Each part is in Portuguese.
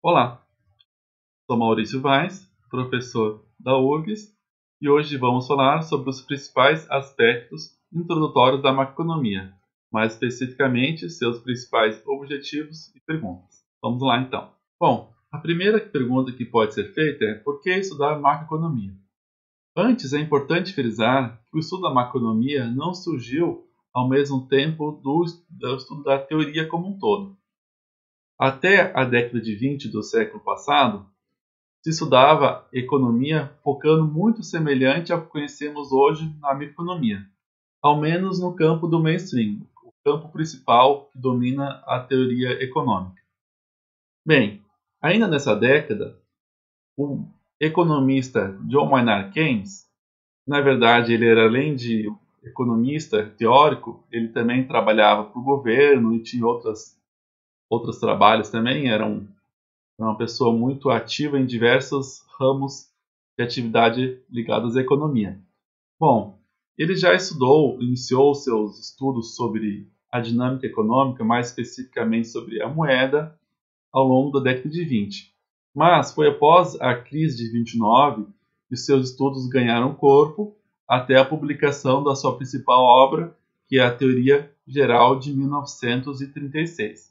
Olá, sou Maurício Vaz, professor da URGS, e hoje vamos falar sobre os principais aspectos introdutórios da macroeconomia, mais especificamente seus principais objetivos e perguntas. Vamos lá então. Bom, a primeira pergunta que pode ser feita é: por que estudar macroeconomia? Antes, é importante frisar que o estudo da macroeconomia não surgiu ao mesmo tempo do estudo da teoria como um todo. Até a década de 20 do século passado, se estudava economia focando muito semelhante ao que conhecemos hoje na microeconomia, ao menos no campo do mainstream, o campo principal que domina a teoria econômica. Bem, ainda nessa década, o economista John Maynard Keynes, na verdade ele era, além de economista teórico, ele também trabalhava para o governo e tinha outros trabalhos também, uma pessoa muito ativa em diversos ramos de atividade ligados à economia. Bom, ele já iniciou seus estudos sobre a dinâmica econômica, mais especificamente sobre a moeda, ao longo da década de 20. Mas foi após a crise de 29 que seus estudos ganharam corpo, até a publicação da sua principal obra, que é a Teoria Geral de 1936.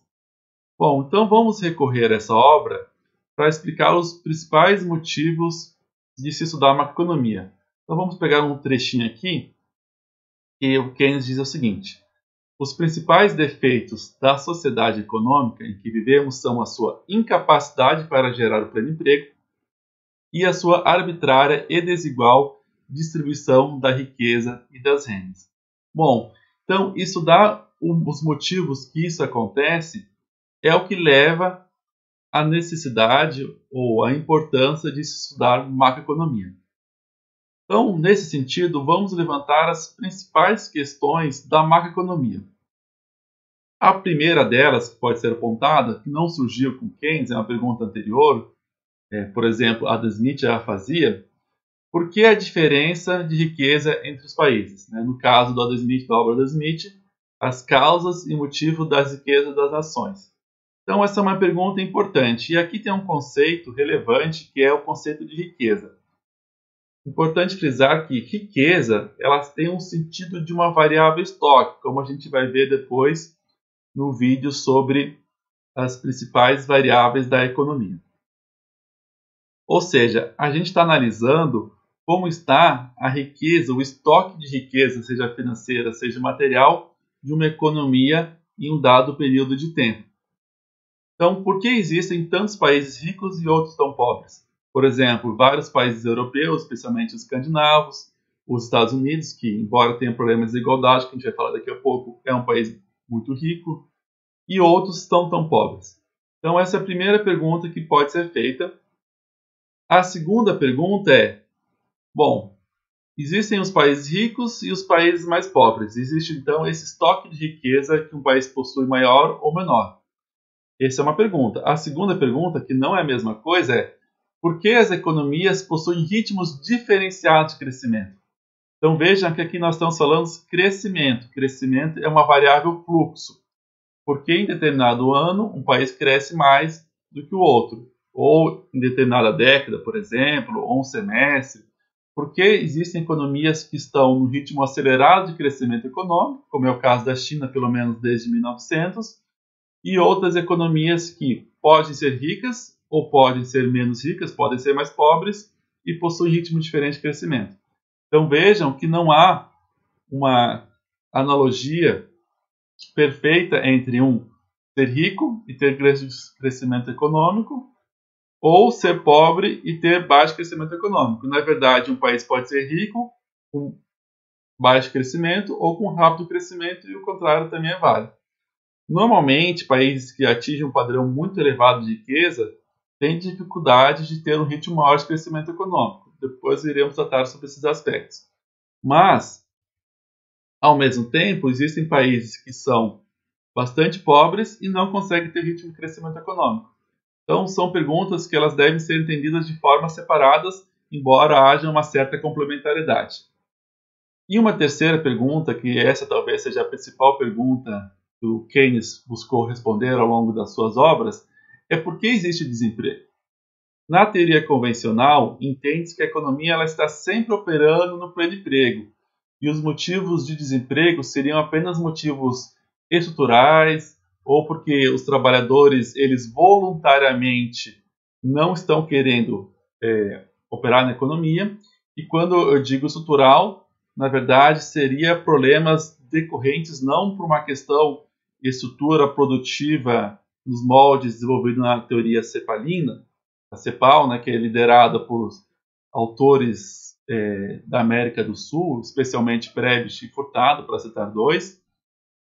Bom, então vamos recorrer a essa obra para explicar os principais motivos de se estudar macroeconomia. Então vamos pegar um trechinho aqui e o Keynes diz o seguinte: os principais defeitos da sociedade econômica em que vivemos são a sua incapacidade para gerar o pleno emprego e a sua arbitrária e desigual distribuição da riqueza e das rendas. Bom, então estudar os motivos que isso acontece é o que leva à necessidade ou à importância de se estudar macroeconomia. Então, nesse sentido, vamos levantar as principais questões da macroeconomia. A primeira delas, que pode ser apontada, que não surgiu com Keynes, é uma pergunta anterior, por exemplo, Adam Smith já fazia: por que a diferença de riqueza entre os países? No caso do Adam Smith, da obra Adam Smith, as causas e motivo das riquezas das nações. Então, essa é uma pergunta importante. E aqui tem um conceito relevante, que é o conceito de riqueza. Importante frisar que riqueza ela tem um sentido de uma variável estoque, como a gente vai ver depois no vídeo sobre as principais variáveis da economia. Ou seja, a gente está analisando como está a riqueza, o estoque de riqueza, seja financeira, seja material, de uma economia em um dado período de tempo. Então, por que existem tantos países ricos e outros tão pobres? Por exemplo, vários países europeus, especialmente os escandinavos, os Estados Unidos, que, embora tenha problemas de desigualdade, que a gente vai falar daqui a pouco, é um país muito rico, e outros estão tão pobres. Então, essa é a primeira pergunta que pode ser feita. A segunda pergunta é: bom, existem os países ricos e os países mais pobres. Existe, então, esse estoque de riqueza que um país possui maior ou menor? Essa é uma pergunta. A segunda pergunta, que não é a mesma coisa, é: por que as economias possuem ritmos diferenciados de crescimento? Então vejam que aqui nós estamos falando de crescimento. Crescimento é uma variável fluxo. Porque em determinado ano um país cresce mais do que o outro. Ou em determinada década, por exemplo, ou um semestre. Porque existem economias que estão no ritmo acelerado de crescimento econômico, como é o caso da China, pelo menos desde 1900, e outras economias que podem ser ricas ou podem ser menos ricas, podem ser mais pobres e possuem ritmo diferente de crescimento. Então vejam que não há uma analogia perfeita entre ser rico e ter crescimento econômico ou ser pobre e ter baixo crescimento econômico. Na verdade, um país pode ser rico com baixo crescimento ou com rápido crescimento, e o contrário também é válido. Normalmente, países que atingem um padrão muito elevado de riqueza têm dificuldade de ter um ritmo maior de crescimento econômico. Depois iremos tratar sobre esses aspectos. Mas, ao mesmo tempo, existem países que são bastante pobres e não conseguem ter ritmo de crescimento econômico. Então, são perguntas que elas devem ser entendidas de formas separadas, embora haja uma certa complementariedade. E uma terceira pergunta, que essa talvez seja a principal pergunta que o Keynes buscou responder ao longo das suas obras, é por que existe desemprego. Na teoria convencional, entende-se que a economia ela está sempre operando no pleno emprego, e os motivos de desemprego seriam apenas motivos estruturais, ou porque os trabalhadores eles voluntariamente não estão querendo operar na economia. E quando eu digo estrutural, na verdade seria problemas decorrentes não por uma questão de estrutura produtiva nos moldes desenvolvidos na teoria cepalina, a CEPAL, né, que é liderada por autores da América do Sul, especialmente Prebisch e Furtado, para citar dois,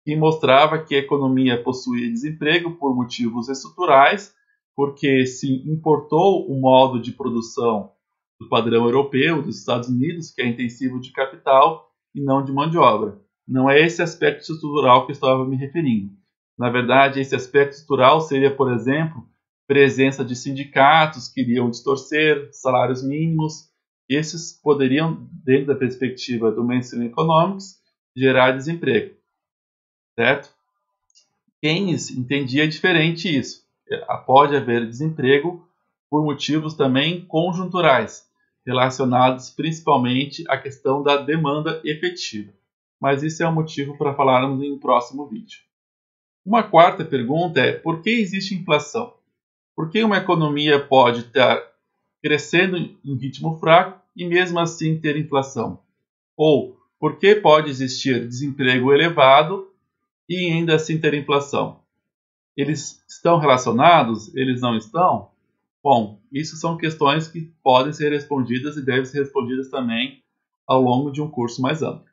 que mostrava que a economia possuía desemprego por motivos estruturais, porque se importou o modo de produção do padrão europeu, dos Estados Unidos, que é intensivo de capital e não de mão de obra. Não é esse aspecto estrutural que eu estava me referindo. Na verdade, esse aspecto estrutural seria, por exemplo, presença de sindicatos que iriam distorcer salários mínimos. Esses poderiam, dentro da perspectiva do mainstream economics, gerar desemprego. Certo? Keynes entendia diferente isso. Pode haver desemprego por motivos também conjunturais, relacionados principalmente à questão da demanda efetiva. Mas isso é um motivo para falarmos em um próximo vídeo. Uma quarta pergunta é: por que existe inflação? Por que uma economia pode estar crescendo em ritmo fraco e mesmo assim ter inflação? Ou por que pode existir desemprego elevado e ainda assim ter inflação? Eles estão relacionados? Eles não estão? Bom, isso são questões que podem ser respondidas e devem ser respondidas também ao longo de um curso mais amplo.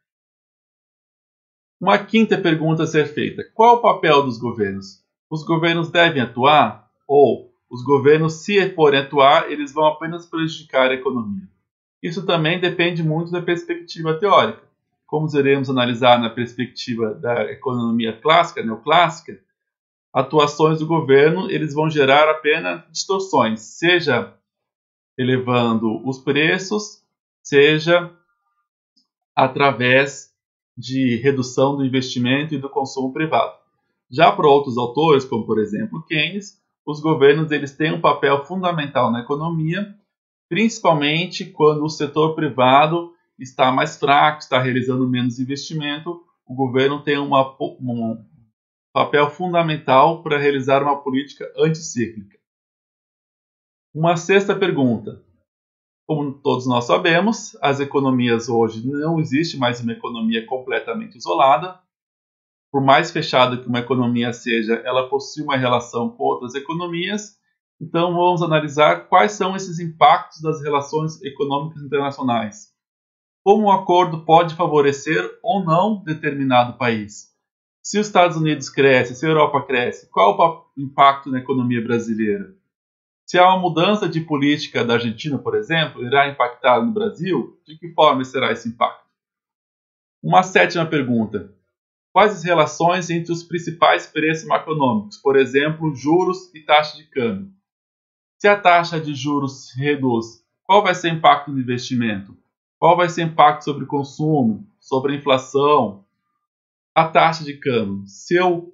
Uma quinta pergunta a ser feita: qual o papel dos governos? Os governos devem atuar? Ou os governos, se forem atuar, eles vão apenas prejudicar a economia? Isso também depende muito da perspectiva teórica. Como iremos analisar na perspectiva da economia clássica, neoclássica, atuações do governo eles vão gerar apenas distorções, seja elevando os preços, seja através de redução do investimento e do consumo privado. Já para outros autores, como por exemplo Keynes, os governos eles têm um papel fundamental na economia, principalmente quando o setor privado está mais fraco, está realizando menos investimento. O governo tem um papel fundamental para realizar uma política anticíclica. Uma sexta pergunta: como todos nós sabemos, as economias hoje não existe mais uma economia completamente isolada. Por mais fechada que uma economia seja, ela possui uma relação com outras economias. Então vamos analisar quais são esses impactos das relações econômicas internacionais. Como um acordo pode favorecer ou não determinado país? Se os Estados Unidos crescem, se a Europa cresce, qual o impacto na economia brasileira? Se há uma mudança de política da Argentina, por exemplo, irá impactar no Brasil? De que forma será esse impacto? Uma sétima pergunta: quais as relações entre os principais preços macroeconômicos, por exemplo, juros e taxa de câmbio? Se a taxa de juros se reduz, qual vai ser o impacto no investimento? Qual vai ser o impacto sobre o consumo, sobre a inflação? A taxa de câmbio, se eu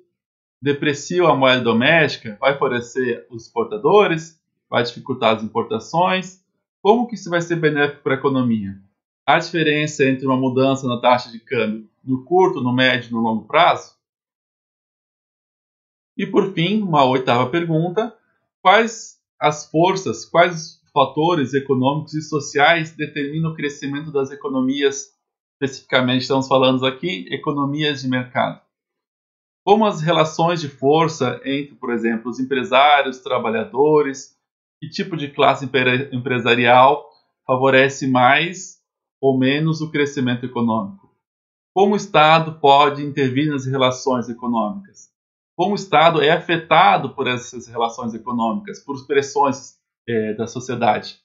deprecio a moeda doméstica, vai favorecer os exportadores? Vai dificultar as importações? Como que isso vai ser benéfico para a economia? A diferença entre uma mudança na taxa de câmbio no curto, no médio e no longo prazo? E por fim, uma oitava pergunta: quais as forças, quais os fatores econômicos e sociais determinam o crescimento das economias? Especificamente estamos falando aqui economias de mercado. Como as relações de força entre, por exemplo, os empresários, trabalhadores, que tipo de classe empresarial favorece mais ou menos o crescimento econômico? Como o Estado pode intervir nas relações econômicas? Como o Estado é afetado por essas relações econômicas, por pressões da sociedade?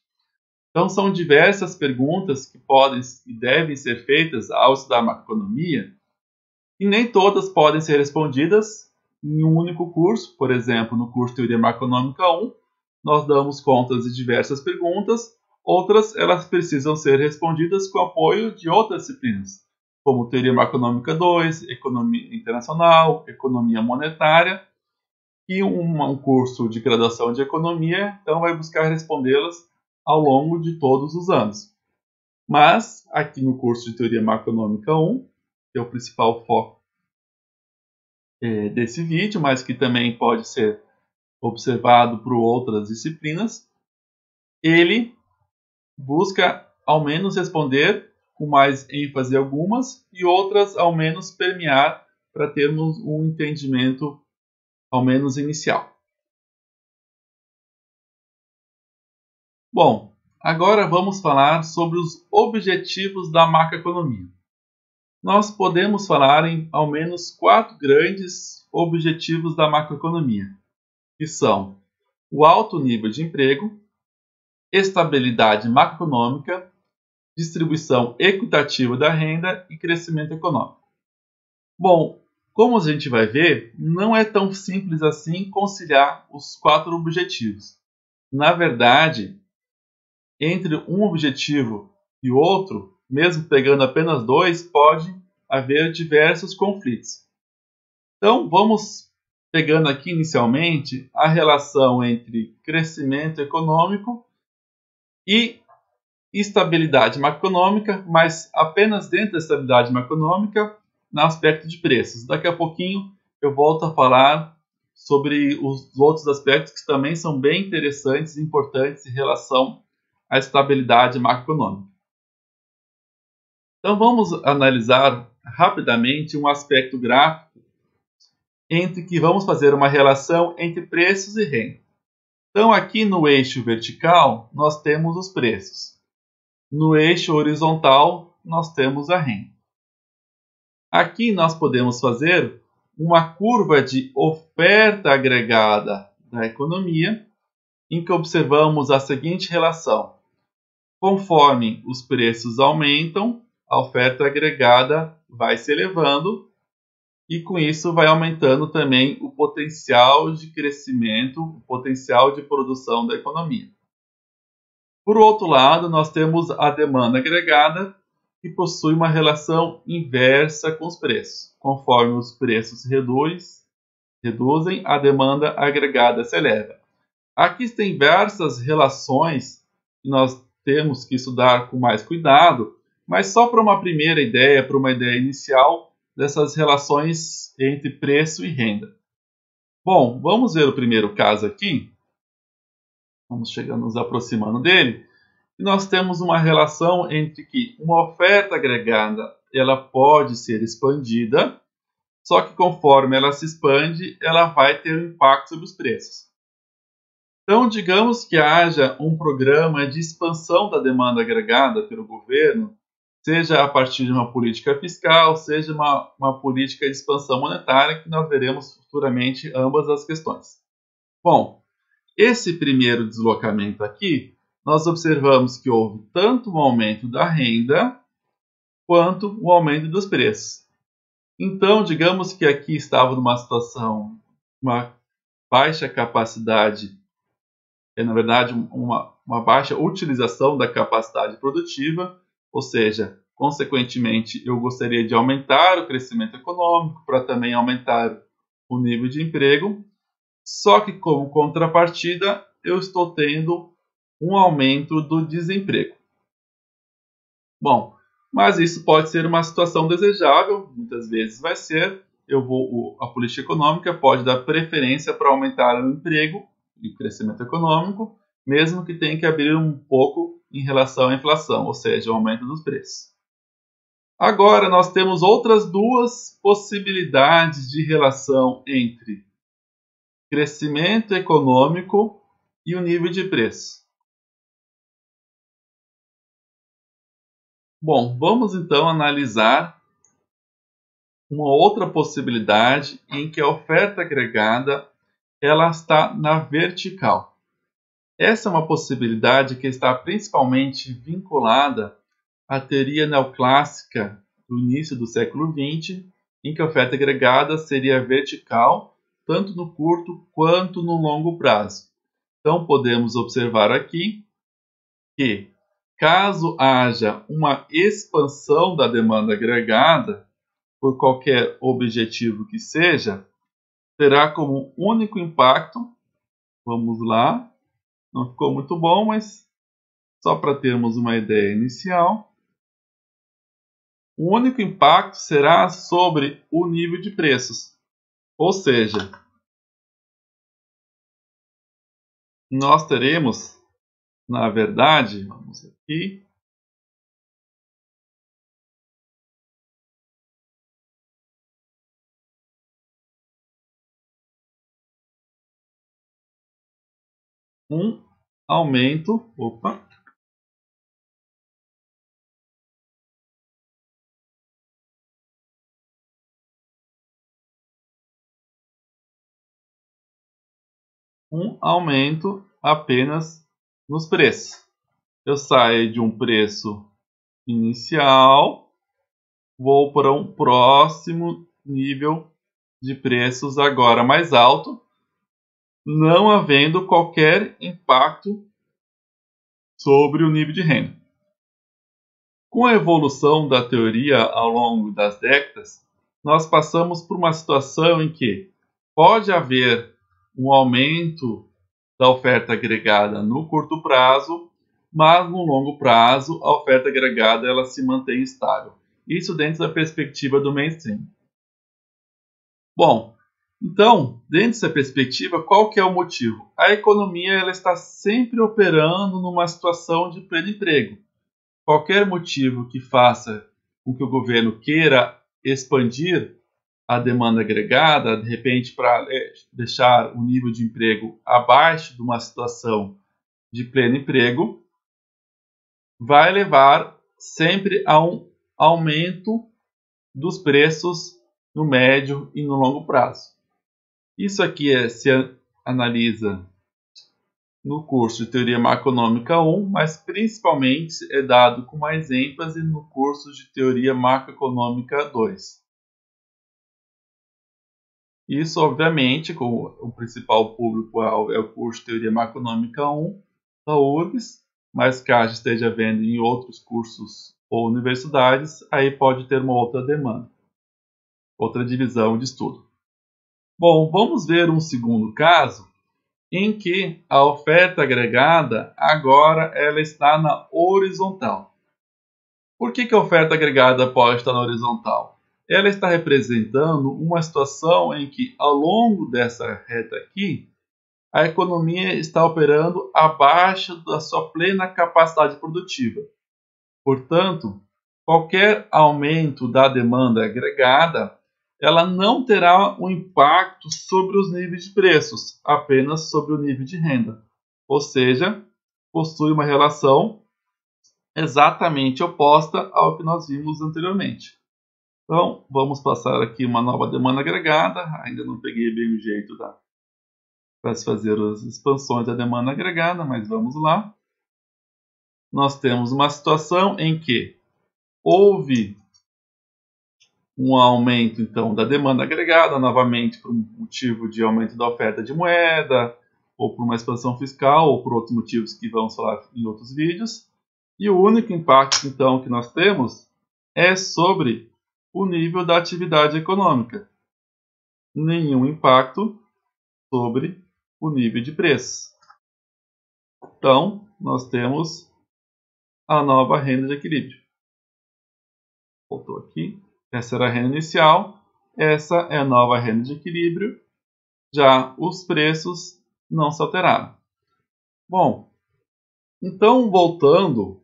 Então, são diversas perguntas que podem e devem ser feitas ao estudar macroeconomia, e nem todas podem ser respondidas em um único curso. Por exemplo, no curso Teoria Macroeconômica 1, nós damos conta de diversas perguntas, outras elas precisam ser respondidas com apoio de outras disciplinas, como Teoria Macroeconômica 2, Economia Internacional, Economia Monetária. E um curso de graduação de economia, então, vai buscar respondê-las ao longo de todos os anos. Mas, aqui no curso de Teoria Macroeconômica 1, que é o principal foco desse vídeo, mas que também pode ser observado por outras disciplinas, ele busca ao menos responder com mais ênfase algumas e outras ao menos permear para termos um entendimento ao menos inicial. Bom, agora vamos falar sobre os objetivos da macroeconomia. Nós podemos falar em ao menos 4 grandes objetivos da macroeconomia, que são o alto nível de emprego, estabilidade macroeconômica, distribuição equitativa da renda e crescimento econômico. Bom, como a gente vai ver, não é tão simples assim conciliar os 4 objetivos. Na verdade, entre um objetivo e outro, mesmo pegando apenas 2, pode haver diversos conflitos. Então, vamos pegando aqui inicialmente a relação entre crescimento econômico e estabilidade macroeconômica, mas apenas dentro da estabilidade macroeconômica no aspecto de preços. Daqui a pouquinho eu volto a falar sobre os outros aspectos que também são bem interessantes e importantes em relação à estabilidade macroeconômica. Então vamos analisar rapidamente um aspecto gráfico entre que vamos fazer uma relação entre preços e renda. Então aqui no eixo vertical nós temos os preços. No eixo horizontal, nós temos a renda. Aqui nós podemos fazer uma curva de oferta agregada da economia, em que observamos a seguinte relação. Conforme os preços aumentam, a oferta agregada vai se elevando e com isso vai aumentando também o potencial de crescimento, o potencial de produção da economia. Por outro lado, nós temos a demanda agregada, que possui uma relação inversa com os preços. Conforme os preços reduzem, a demanda agregada se eleva. Aqui tem diversas relações que nós temos que estudar com mais cuidado, mas só para uma primeira ideia, para uma ideia inicial dessas relações entre preço e renda. Bom, vamos ver o primeiro caso aqui. Vamos chegando, nos aproximando dele. E nós temos uma relação entre que uma oferta agregada ela pode ser expandida, só que conforme ela se expande, ela vai ter um impacto sobre os preços. Então, digamos que haja um programa de expansão da demanda agregada pelo governo, seja a partir de uma política fiscal, seja uma política de expansão monetária, que nós veremos futuramente ambas as questões. Bom, esse primeiro deslocamento aqui, nós observamos que houve tanto um aumento da renda quanto um aumento dos preços. Então, digamos que aqui estava numa situação, uma baixa capacidade, na verdade, uma baixa utilização da capacidade produtiva, ou seja, consequentemente, eu gostaria de aumentar o crescimento econômico para também aumentar o nível de emprego, só que como contrapartida, eu estou tendo um aumento do desemprego. Bom, mas isso pode ser uma situação desejável, muitas vezes vai ser. A política econômica pode dar preferência para aumentar o emprego e o crescimento econômico, mesmo que tenha que abrir um pouco em relação à inflação, ou seja, o aumento dos preços. Agora, nós temos outras duas possibilidades de relação entre crescimento econômico e o nível de preço. Bom, vamos então analisar uma outra possibilidade em que a oferta agregada ela está na vertical. Essa é uma possibilidade que está principalmente vinculada à teoria neoclássica do início do século XX, em que a oferta agregada seria vertical, tanto no curto quanto no longo prazo. Então, podemos observar aqui que, caso haja uma expansão da demanda agregada, por qualquer objetivo que seja, terá como único impacto, vamos lá, não ficou muito bom, mas só para termos uma ideia inicial, o único impacto será sobre o nível de preços. Ou seja, nós teremos, na verdade, vamos aqui, um aumento, apenas nos preços. Eu saio de um preço inicial, vou para um próximo nível de preços agora mais alto, não havendo qualquer impacto sobre o nível de renda. Com a evolução da teoria ao longo das décadas, nós passamos por uma situação em que pode haver um aumento da oferta agregada no curto prazo, mas no longo prazo a oferta agregada ela se mantém estável. Isso dentro da perspectiva do mainstream. Bom, então, dentro dessa perspectiva, qual que é o motivo? A economia ela está sempre operando numa situação de pleno emprego. Qualquer motivo que faça com que o governo queira expandir a demanda agregada, de repente para deixar o nível de emprego abaixo de uma situação de pleno emprego, vai levar sempre a um aumento dos preços no médio e no longo prazo. Isso aqui se analisa no curso de Teoria Macroeconômica 1, mas principalmente é dado com mais ênfase no curso de Teoria Macroeconômica 2. Isso, obviamente, com o principal público-alvo é o curso de Teoria Macroeconômica 1 da URGS, mas caso esteja vendo em outros cursos ou universidades, aí pode ter uma outra demanda, outra divisão de estudo. Bom, vamos ver um segundo caso em que a oferta agregada agora ela está na horizontal. Por que a oferta agregada pode estar na horizontal? Ela está representando uma situação em que, ao longo dessa reta aqui, a economia está operando abaixo da sua plena capacidade produtiva. Portanto, qualquer aumento da demanda agregada ela não terá um impacto sobre os níveis de preços, apenas sobre o nível de renda. Ou seja, possui uma relação exatamente oposta ao que nós vimos anteriormente. Então, vamos passar aqui uma nova demanda agregada. Ainda não peguei bem o jeito para se fazer as expansões da demanda agregada, mas vamos lá. Nós temos uma situação em que houve um aumento então da demanda agregada, novamente por um motivo de aumento da oferta de moeda, ou por uma expansão fiscal, ou por outros motivos que vamos falar em outros vídeos. E o único impacto então que nós temos é sobre o nível da atividade econômica. Nenhum impacto sobre o nível de preços. Então, nós temos a nova renda de equilíbrio. Voltou aqui. Essa era a renda inicial, essa é a nova renda de equilíbrio, já os preços não se alteraram. Bom, então voltando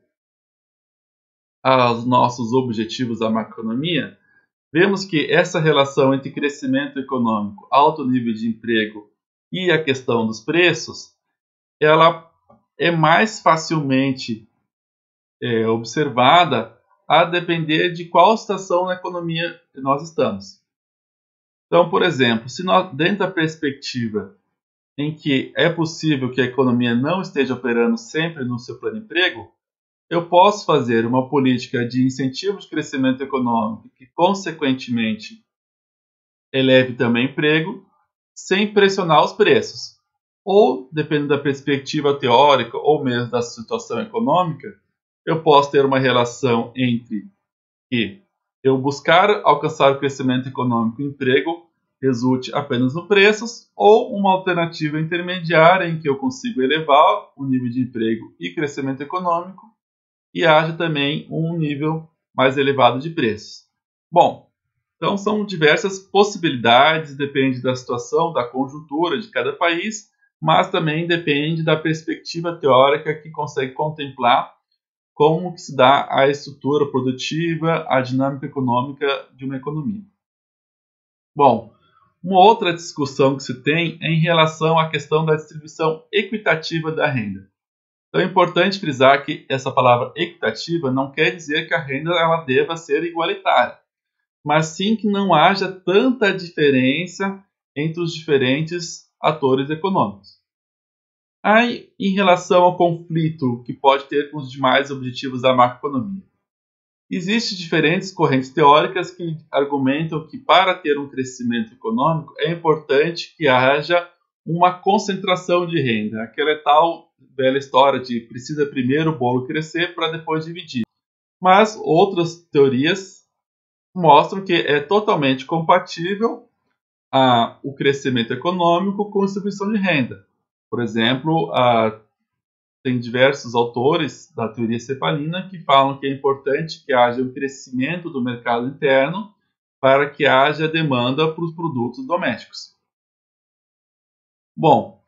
aos nossos objetivos da macroeconomia, vemos que essa relação entre crescimento econômico, alto nível de emprego e a questão dos preços, ela é mais facilmente observada a depender de qual situação na economia nós estamos. Então, por exemplo, se nós, dentro da perspectiva em que é possível que a economia não esteja operando sempre no seu plano de emprego, eu posso fazer uma política de incentivo de crescimento econômico que, consequentemente, eleve também o emprego, sem pressionar os preços. Ou, dependendo da perspectiva teórica ou mesmo da situação econômica, eu posso ter uma relação entre que eu buscar alcançar o crescimento econômico e emprego resulte apenas no preços, ou uma alternativa intermediária em que eu consigo elevar o nível de emprego e crescimento econômico e haja também um nível mais elevado de preços. Bom, então são diversas possibilidades, depende da situação, da conjuntura de cada país, mas também depende da perspectiva teórica que consegue contemplar como que se dá a estrutura produtiva, a dinâmica econômica de uma economia. Bom, uma outra discussão que se tem é em relação à questão da distribuição equitativa da renda. Então é importante frisar que essa palavra equitativa não quer dizer que a renda ela deva ser igualitária, mas sim que não haja tanta diferença entre os diferentes atores econômicos. Aí, em relação ao conflito que pode ter com os demais objetivos da macroeconomia, existem diferentes correntes teóricas que argumentam que para ter um crescimento econômico é importante que haja uma concentração de renda, aquela tal velha história de precisa primeiro o bolo crescer para depois dividir. Mas outras teorias mostram que é totalmente compatível o crescimento econômico com a distribuição de renda. Por exemplo, tem diversos autores da teoria cepalina que falam que é importante que haja um crescimento do mercado interno para que haja demanda para os produtos domésticos. Bom,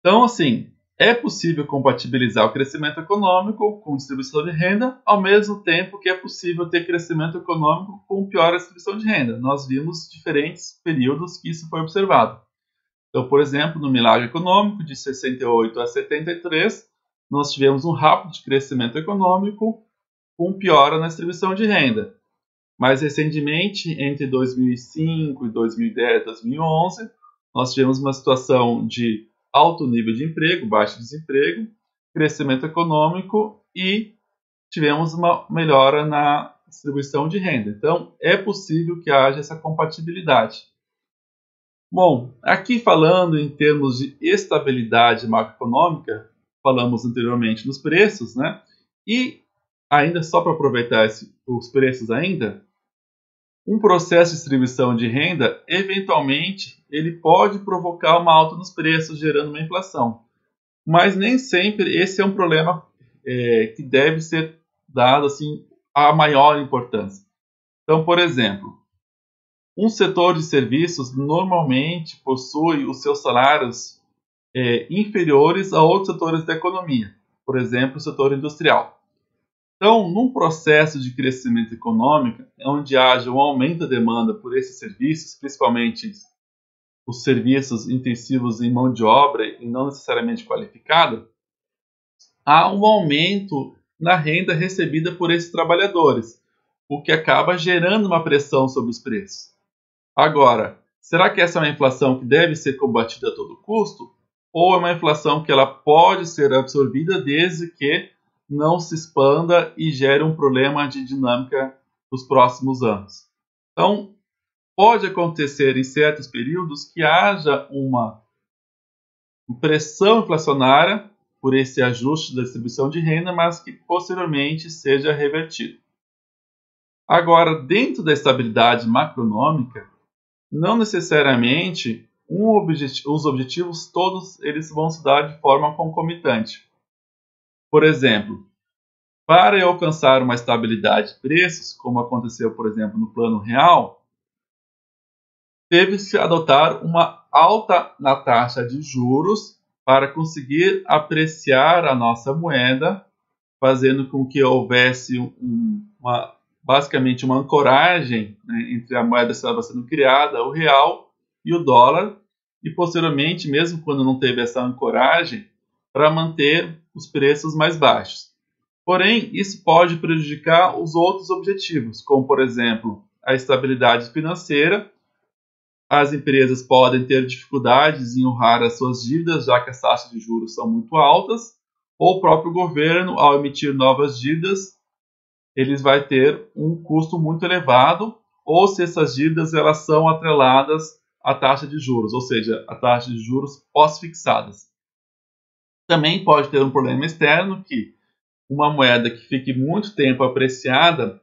então assim, é possível compatibilizar o crescimento econômico com distribuição de renda, ao mesmo tempo que é possível ter crescimento econômico com pior distribuição de renda. Nós vimos diferentes períodos que isso foi observado. Então, por exemplo, no milagre econômico de 68 a 73, nós tivemos um rápido crescimento econômico com piora na distribuição de renda. Mais recentemente, entre 2005 e 2010, 2011, nós tivemos uma situação de alto nível de emprego, baixo desemprego, crescimento econômico e tivemos uma melhora na distribuição de renda. Então, é possível que haja essa compatibilidade. Bom, aqui falando em termos de estabilidade macroeconômica, falamos anteriormente nos preços, né? E ainda só para aproveitar os preços ainda, um processo de distribuição de renda, eventualmente, ele pode provocar uma alta nos preços, gerando uma inflação. Mas nem sempre esse é um problema que deve ser dado assim, a maior importância. Então, por exemplo, um setor de serviços normalmente possui os seus salários inferiores a outros setores da economia, por exemplo, o setor industrial. Então, num processo de crescimento econômico, onde haja um aumento da demanda por esses serviços, principalmente os serviços intensivos em mão de obra e não necessariamente qualificada, há um aumento na renda recebida por esses trabalhadores, o que acaba gerando uma pressão sobre os preços. Agora, será que essa é uma inflação que deve ser combatida a todo custo? Ou é uma inflação que ela pode ser absorvida desde que não se expanda e gere um problema de dinâmica nos próximos anos? Então, pode acontecer em certos períodos que haja uma pressão inflacionária por esse ajuste da distribuição de renda, mas que posteriormente seja revertido. Agora, dentro da estabilidade macroeconômica, não necessariamente os objetivos todos eles vão se dar de forma concomitante. Por exemplo, para eu alcançar uma estabilidade de preços, como aconteceu, por exemplo, no Plano Real, teve-se adotar uma alta na taxa de juros para conseguir apreciar a nossa moeda, fazendo com que houvesse basicamente uma ancoragem, né, entre a moeda que estava sendo criada, o real e o dólar, e posteriormente, mesmo quando não teve essa ancoragem, para manter os preços mais baixos. Porém, isso pode prejudicar os outros objetivos, como, por exemplo, a estabilidade financeira. As empresas podem ter dificuldades em honrar as suas dívidas, já que as taxas de juros são muito altas, ou o próprio governo, ao emitir novas dívidas, eles vai ter um custo muito elevado, ou se essas dívidas elas são atreladas à taxa de juros, ou seja, a taxa de juros pós-fixadas. Também pode ter um problema externo que uma moeda que fique muito tempo apreciada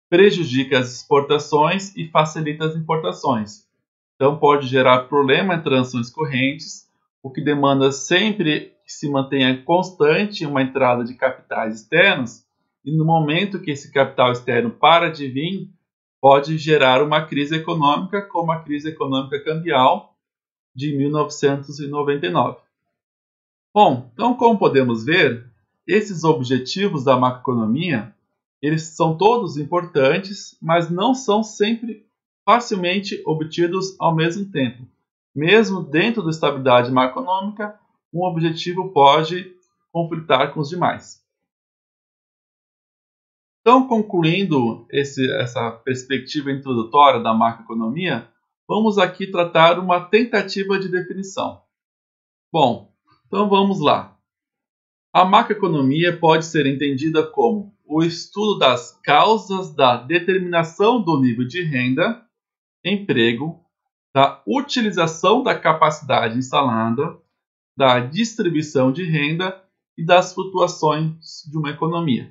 prejudica as exportações e facilita as importações. Então pode gerar problema em transações correntes, o que demanda sempre que se mantenha constante uma entrada de capitais externos, e no momento que esse capital externo para de vir, pode gerar uma crise econômica, como a crise econômica cambial de 1999. Bom, então como podemos ver, esses objetivos da macroeconomia, eles são todos importantes, mas não são sempre facilmente obtidos ao mesmo tempo. Mesmo dentro da estabilidade macroeconômica, um objetivo pode conflitar com os demais. Então, concluindo essa perspectiva introdutória da macroeconomia, vamos aqui tratar uma tentativa de definição. Bom, então vamos lá. A macroeconomia pode ser entendida como o estudo das causas da determinação do nível de renda, emprego, da utilização da capacidade instalada, da distribuição de renda e das flutuações de uma economia.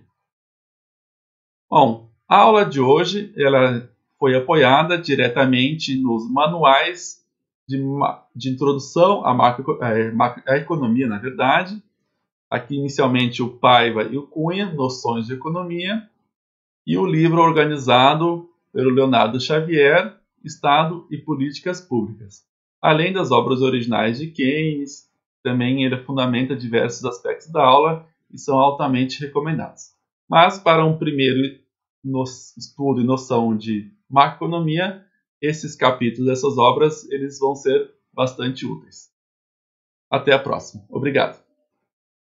Bom, a aula de hoje ela foi apoiada diretamente nos manuais de introdução à economia, na verdade. Aqui, inicialmente, o Paiva e o Cunha, Noções de Economia, e o livro organizado pelo Leonardo Xavier, Estado e Políticas Públicas. Além das obras originais de Keynes, também ele fundamenta diversos aspectos da aula e são altamente recomendados. Mas, para um primeiro estudo e noção de macroeconomia, esses capítulos dessas obras eles vão ser bastante úteis. Até a próxima. Obrigado.